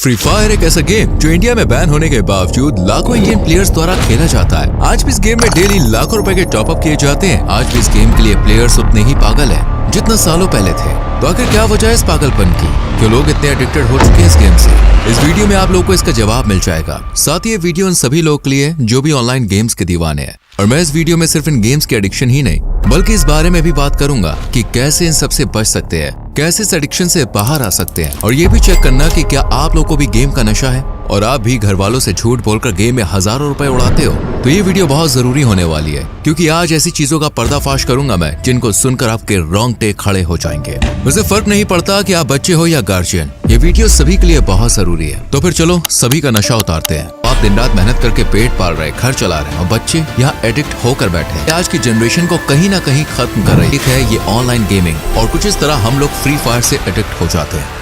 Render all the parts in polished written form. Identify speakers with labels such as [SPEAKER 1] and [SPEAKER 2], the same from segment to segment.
[SPEAKER 1] Free fire एक ऐसा game जो इंडिया में बैन होने के बावजूद लाखों इंडियन प्लेयर्स द्वारा खेला जाता है। आज भी इस गेम में डेली लाखों रुपए के टॉप अप किए जाते हैं। आज भी इस गेम के लिए प्लेयर्स उतने ही पागल हैं जितना सालों पहले थे। तो आखिर क्या वजह है इस पागलपन की? क्यों लोग इतने एडिक्टेड हो चुके हैं इस गेम से? इस वीडियो में आप लोगों को इसका जवाब मिल जाएगा। साथ ही ये वीडियो उन सभी लोगों के लिए जो भी ऑनलाइन गेम्स के दीवाने हैं। और मैं इस वीडियो में सिर्फ इन गेम्स की एडिक्शन ही नहीं बल्कि इस बारे में भी बात करूंगा कि कैसे इन सब से बच सकते हैं, कैसे इस एडिक्शन से बाहर आ सकते हैं। और ये भी चेक करना कि क्या आप लोगों को भी गेम का नशा है और आप भी घर वालों से झूठ बोलकर गेम में हजारों रुपए उड़ाते हो। तो ये वीडियो बहुत जरूरी होने वाली है क्योंकि आज ऐसी चीजों का पर्दाफाश करूंगा मैं जिनको सुनकर आपके रोंगटे खड़े हो जाएंगे। वैसे फर्क नहीं पड़ता कि आप बच्चे हो या गार्जियन, ये वीडियो सभी के लिए बहुत जरूरी है। तो फिर चलो सभी का नशा उतारते हैं। आप दिन रात मेहनत करके पेट पाल रहे, घर चला रहे और बच्चे यहाँ एडिक्ट होकर बैठे हैं। आज की जनरेशन को कहीं ना कहीं खत्म कर रही है ये ऑनलाइन गेमिंग और कुछ इस तरह हम लोग फ्री फायर से एडिक्ट हो जाते हैं।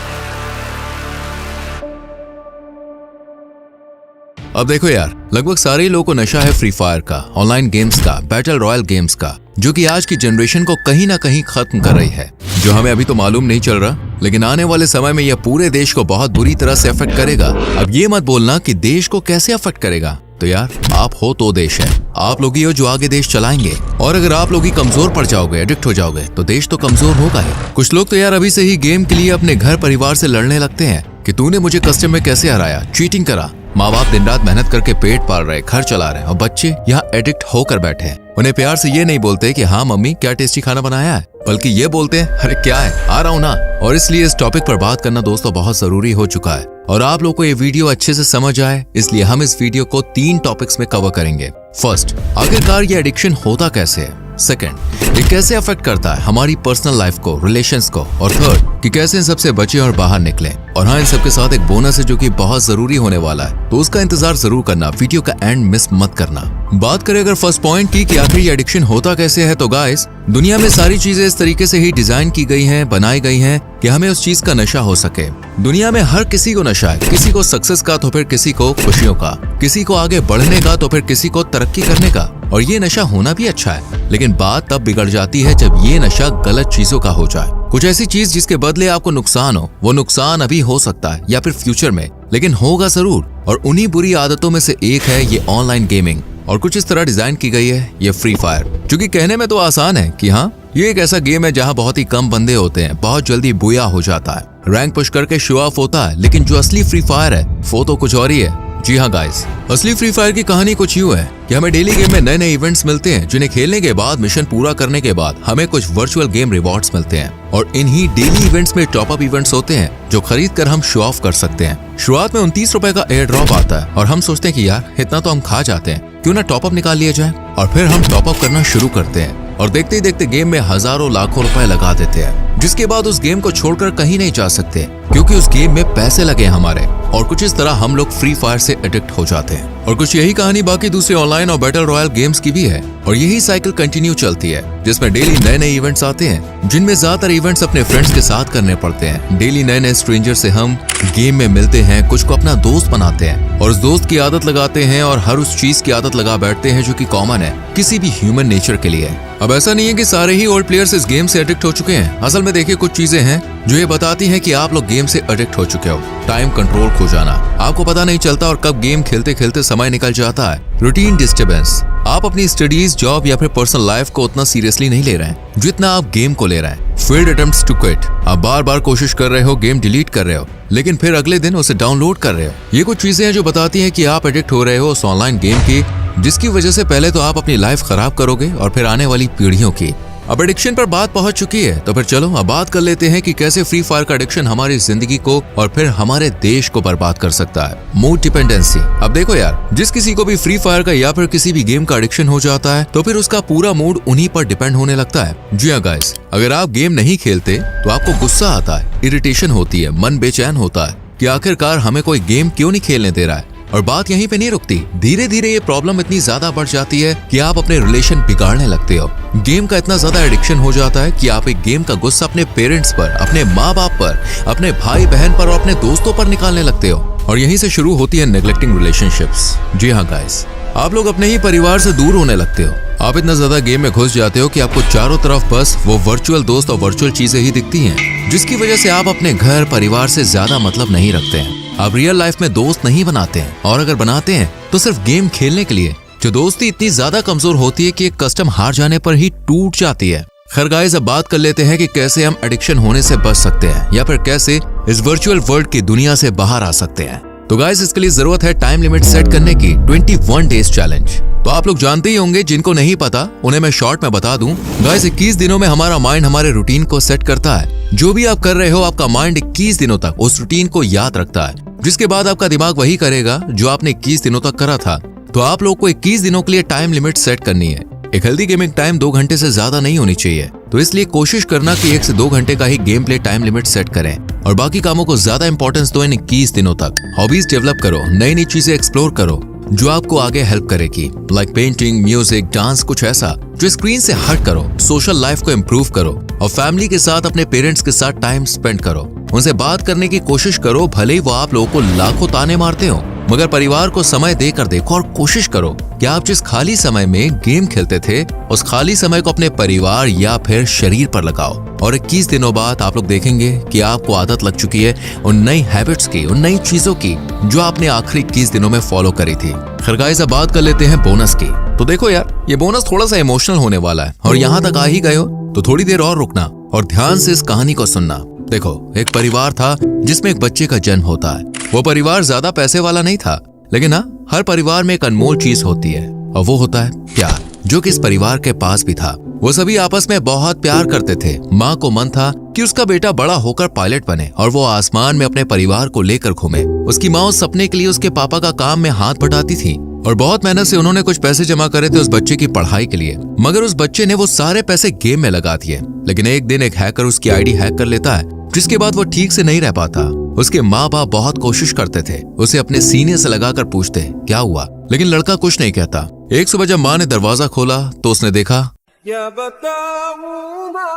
[SPEAKER 1] अब देखो यार, लगभग सारे लोगों को नशा है फ्री फायर का, ऑनलाइन गेम्स का, बैटल रॉयल गेम्स का, जो कि आज की जनरेशन को कहीं ना कहीं खत्म कर रही है। जो हमें अभी तो मालूम नहीं चल रहा, लेकिन आने वाले समय में यह पूरे देश को बहुत बुरी तरह से अफेक्ट करेगा। अब ये मत बोलना कि देश को कैसे अफेक्ट करेगा। तो यार आप हो तो देश है, आप लोग ही हो जो आगे देश चलाएंगे। और अगर आप लोग ही कमजोर पड़ जाओगे, एडिक्ट हो जाओगे, तो देश तो कमजोर होगा ही। कुछ लोग तो यार अभी से ही गेम के लिए अपने घर परिवार से लड़ने लगते हैं कि तूने मुझे कस्टम में कैसे हराया, चीटिंग करा। माँ बाप दिन रात मेहनत करके पेट पाल रहे, घर चला रहे और बच्चे यहाँ एडिक्ट होकर बैठे हैं। उन्हें प्यार से ये नहीं बोलते कि हाँ मम्मी क्या टेस्टी खाना बनाया है, बल्कि ये बोलते हैं अरे क्या है, आ रहा हूँ ना। और इसलिए इस टॉपिक पर बात करना दोस्तों बहुत जरूरी हो चुका है। और आप लोगों को ये वीडियो अच्छे से समझ आए इसलिए हम इस वीडियो को 3 टॉपिक्स में कवर करेंगे। फर्स्ट, आखिरकार ये एडिक्शन होता कैसे है। सेकंड, ये कैसे अफेक्ट करता है हमारी पर्सनल लाइफ को, रिलेशंस को। और थर्ड, कि कैसे इन सबसे बचे और बाहर निकले। और हाँ, इन सबके साथ एक बोनस है जो कि बहुत जरूरी होने वाला है, तो उसका इंतजार जरूर करना, वीडियो का एंड मिस मत करना। बात करें अगर फर्स्ट पॉइंट की कि आखिर ये एडिक्शन होता कैसे है, तो गाइस दुनिया में सारी चीजें इस तरीके से ही डिजाइन की गई हैं, बनाई गई हैं कि हमें उस चीज का नशा हो सके। दुनिया में हर किसी को नशा है, किसी को सक्सेस का तो फिर किसी को खुशियों का, किसी को आगे बढ़ने का तो फिर किसी को तरक्की करने का। और ये नशा होना भी अच्छा है, लेकिन बात तब बिगड़ जाती है जब ये नशा गलत चीजों का हो जाए। कुछ ऐसी चीज जिसके बदले आपको नुकसान हो, वो नुकसान अभी हो सकता है या फिर फ्यूचर में, लेकिन होगा जरूर। और उन्हीं बुरी आदतों में से एक है ये ऑनलाइन गेमिंग। और कुछ इस तरह डिजाइन की गई है ये फ्री फायर, जो कि कहने में तो आसान है कि हाँ ये एक ऐसा गेम है जहाँ बहुत ही कम बंदे होते हैं, बहुत जल्दी बुया हो जाता है, रैंक पुश करके शो ऑफ होता है। लेकिन जो असली फ्री फायर है वो तो कुछ और ही है। जी हाँ गाइस, असली फ्री फायर की कहानी कुछ यूं है कि हमें डेली गेम में नए नए इवेंट्स मिलते हैं, जिन्हें खेलने के बाद, मिशन पूरा करने के बाद हमें कुछ वर्चुअल गेम रिवॉर्ड्स मिलते हैं। और इन्हीं डेली इवेंट्स में टॉप अप इवेंट्स होते हैं जो खरीद कर हम शो ऑफ कर सकते हैं। शुरुआत में 29 रुपए का एयर ड्रॉप आता है और हम सोचते हैं कि यार इतना तो हम खा जाते हैं, क्यों ना टॉप अप निकाल लिया जाए। और फिर हम टॉप अप करना शुरू करते हैं और देखते ही देखते गेम में हजारों लाखों रुपए लगा देते हैं, जिसके बाद उस गेम को छोड़कर कहीं नहीं जा सकते क्योंकि उस गेम में पैसे लगे हमारे। और कुछ इस तरह हम लोग फ्री फायर से एडिक्ट हो जाते हैं। और कुछ यही कहानी बाकी दूसरे ऑनलाइन और बैटल रॉयल गेम्स की भी है। और यही साइकिल कंटिन्यू चलती है जिसमें डेली नए नए इवेंट्स आते हैं, जिनमें ज्यादातर इवेंट्स अपने फ्रेंड्स के साथ करने पड़ते हैं। डेली नए नए स्ट्रेंजर से हम गेम में मिलते हैं, कुछ को अपना दोस्त बनाते हैं और उस दोस्त की आदत लगाते हैं और हर उस चीज की आदत लगा बैठते हैं जो कि कॉमन है किसी भी ह्यूमन नेचर के लिए। अब ऐसा नहीं है कि सारे ही ओल्ड प्लेयर्स इस गेम से एडिक्ट हो चुके हैं। असल में देखिए, कुछ चीजें हैं जो ये बताती हैं कि आप लोग गेम से एडिक्ट हो चुके हो। टाइम कंट्रोल खो जाना, आपको पता नहीं चलता और कब गेम खेलते खेलते समय निकल जाता है। रूटीन डिस्टर्बेंस, आप अपनी स्टडीज, जॉब या फिर पर्सनल लाइफ को उतना सीरियसली नहीं ले रहे हैं जितना आप गेम को ले रहे हैं। फेल्ड अटेम्प्ट्स टू क्विट, आप बार बार कोशिश कर रहे हो, गेम डिलीट कर रहे हो, लेकिन फिर अगले दिन उसे डाउनलोड कर रहे हो। ये कुछ चीजें हैं जो बताती हैं कि आप एडिक्ट हो रहे हो उस ऑनलाइन गेम की, जिसकी वजह से पहले तो आप अपनी लाइफ खराब करोगे और फिर आने वाली पीढ़ियों की। अब एडिक्शन पर बात पहुंच चुकी है, तो फिर चलो अब बात कर लेते हैं कि कैसे फ्री फायर का एडिक्शन हमारी जिंदगी को और फिर हमारे देश को बर्बाद कर सकता है। Mood dependency. अब देखो यार, जिस किसी को भी फ्री फायर का या फिर किसी भी गेम का एडिक्शन हो जाता है तो फिर उसका पूरा मूड उन्हीं पर डिपेंड होने लगता है। जी हाँ गाइस, अगर आप गेम नहीं खेलते तो आपको गुस्सा आता है, इरिटेशन होती है, मन बेचैन होता है कि आखिरकार हमें कोई गेम क्यों नहीं खेलने दे रहा है। और बात यहीं पे नहीं रुकती, धीरे धीरे ये प्रॉब्लम इतनी ज्यादा बढ़ जाती है कि आप अपने रिलेशन बिगाड़ने लगते हो। गेम का इतना ज्यादा एडिक्शन हो जाता है कि आप एक गेम का गुस्सा अपने पेरेंट्स पर, अपने माँ बाप पर, अपने भाई बहन पर और अपने दोस्तों पर निकालने लगते हो। और यहीं से शुरू होती है नेग्लेक्टिंग रिलेशनशिप्स। जी हाँ गाइस, आप लोग अपने ही परिवार से दूर होने लगते हो। आप इतना ज्यादा गेम में घुस जाते हो कि आपको चारों तरफ बस वो वर्चुअल दोस्त और वर्चुअल चीजें ही दिखती हैं, जिसकी वजह से आप अपने घर परिवार से ज्यादा मतलब नहीं रखते हैं। आप रियल लाइफ में दोस्त नहीं बनाते हैं, और अगर बनाते हैं तो सिर्फ गेम खेलने के लिए, जो दोस्ती इतनी ज्यादा कमजोर होती है कि एक कस्टम हार जाने पर ही टूट जाती है। खैर गाइस, अब बात कर लेते हैं कि कैसे हम एडिक्शन होने से बच सकते हैं, या फिर कैसे इस वर्चुअल वर्ल्ड की दुनिया से बाहर आ सकते हैं। तो गाइस, इसके लिए जरूरत है टाइम लिमिट सेट करने की, 21 डेज चैलेंज। तो आप लोग जानते ही होंगे, जिनको नहीं पता उन्हें मैं शॉर्ट में बता दूं। गाइस, 21 दिनों में हमारा माइंड हमारे रूटीन को सेट करता है। जो भी आप कर रहे हो, आपका माइंड 21 दिनों तक उस रूटीन को याद रखता है, जिसके बाद आपका दिमाग वही करेगा जो आपने 21 दिनों तक करा था। तो आप लोग को 21 दिनों के लिए टाइम लिमिट सेट करनी है। एक हेल्दी गेमिंग टाइम 2 घंटे से ज्यादा नहीं होनी चाहिए, तो इसलिए कोशिश करना कि 1 से 2 घंटे का ही game play time limit set करें, और बाकी कामों को ज्यादा इंपॉर्टेंस दो इन 21 दिनों तक। हॉबीज डेवलप करो, नई नई चीजें एक्सप्लोर करो जो आपको आगे हेल्प करेगी, लाइक पेंटिंग, म्यूजिक, डांस, कुछ ऐसा जो स्क्रीन से हट करो। सोशल लाइफ को इम्प्रूव करो, और फैमिली के साथ, अपने पेरेंट्स के साथ टाइम स्पेंड करो। उनसे बात करने की कोशिश करो, भले ही वो आप लोगों को लाखों ताने मारते हो, मगर परिवार को समय देकर देखो और कोशिश करो कि आप जिस खाली समय में गेम खेलते थे, उस खाली समय को अपने परिवार या फिर शरीर पर लगाओ। और 21 दिनों बाद आप लोग देखेंगे कि आपको आदत लग चुकी है उन नई हैबिट्स की, उन नई चीजों की जो आपने आखिरी 21 दिनों में फॉलो करी थी। खैर गाइस, अब बात कर लेते हैं बोनस की। तो देखो यार, ये बोनस थोड़ा सा इमोशनल होने वाला है, और यहाँ तक आ ही गए हो तो थोड़ी देर और रुकना और ध्यान से इस कहानी को सुनना। देखो, एक परिवार था जिसमें एक बच्चे का जन्म होता है। वो परिवार ज्यादा पैसे वाला नहीं था, लेकिन हाँ, हर परिवार में एक अनमोल चीज होती है, और वो होता है प्यार, जो कि इस परिवार के पास भी था। वो सभी आपस में बहुत प्यार करते थे। माँ को मन था कि उसका बेटा बड़ा होकर पायलट बने और वो आसमान में अपने परिवार को लेकर घूमे। उसकी माँ उस सपने के लिए उसके पापा का काम में हाथ बटाती थी, और बहुत मेहनत से उन्होंने कुछ पैसे जमा करे थे उस बच्चे की पढ़ाई के लिए। मगर उस बच्चे ने वो सारे पैसे गेम में लगा दिए। लेकिन एक दिन एक हैकर उसकी आईडी हैक कर लेता है, जिसके बाद वो ठीक से नहीं रह पाता। उसके माँ बाप बहुत कोशिश करते थे, उसे अपने सीने से लगाकर पूछते क्या हुआ, लेकिन लड़का कुछ नहीं कहता। एक सुबह जब माँ ने दरवाजा खोला तो उसने देखा,
[SPEAKER 2] क्या बताऊं ना,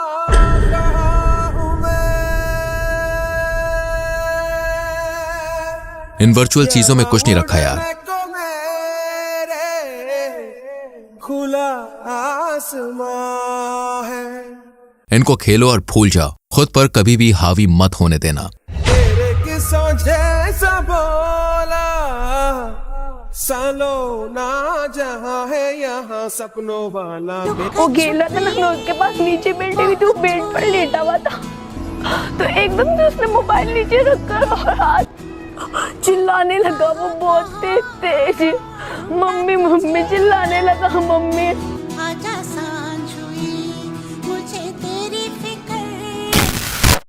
[SPEAKER 2] कहाँ हूँ मैं?
[SPEAKER 1] इन वर्चुअल चीजों में कुछ नहीं रखा यार।
[SPEAKER 2] खुला आसमां है,
[SPEAKER 1] इनको खेलो और भूल जाओ, खुद पर कभी भी हावी मत होने देना।
[SPEAKER 2] तेरे किस्सों जैसा बोला सालों ना जहाँ है यहाँ सपनों वाला।
[SPEAKER 3] वो खेला था ना, मैं उसके पास नीचे बैठी हुई थी, वो बेड पर लेटा हुआ था, तो एकदम से उसने मोबाइल नीचे रखकर और हाथ चिल्लाने लगा। वो बहुत तेज तेज, मम्मी मम्मी चिल्लाने लगा, मम्मी।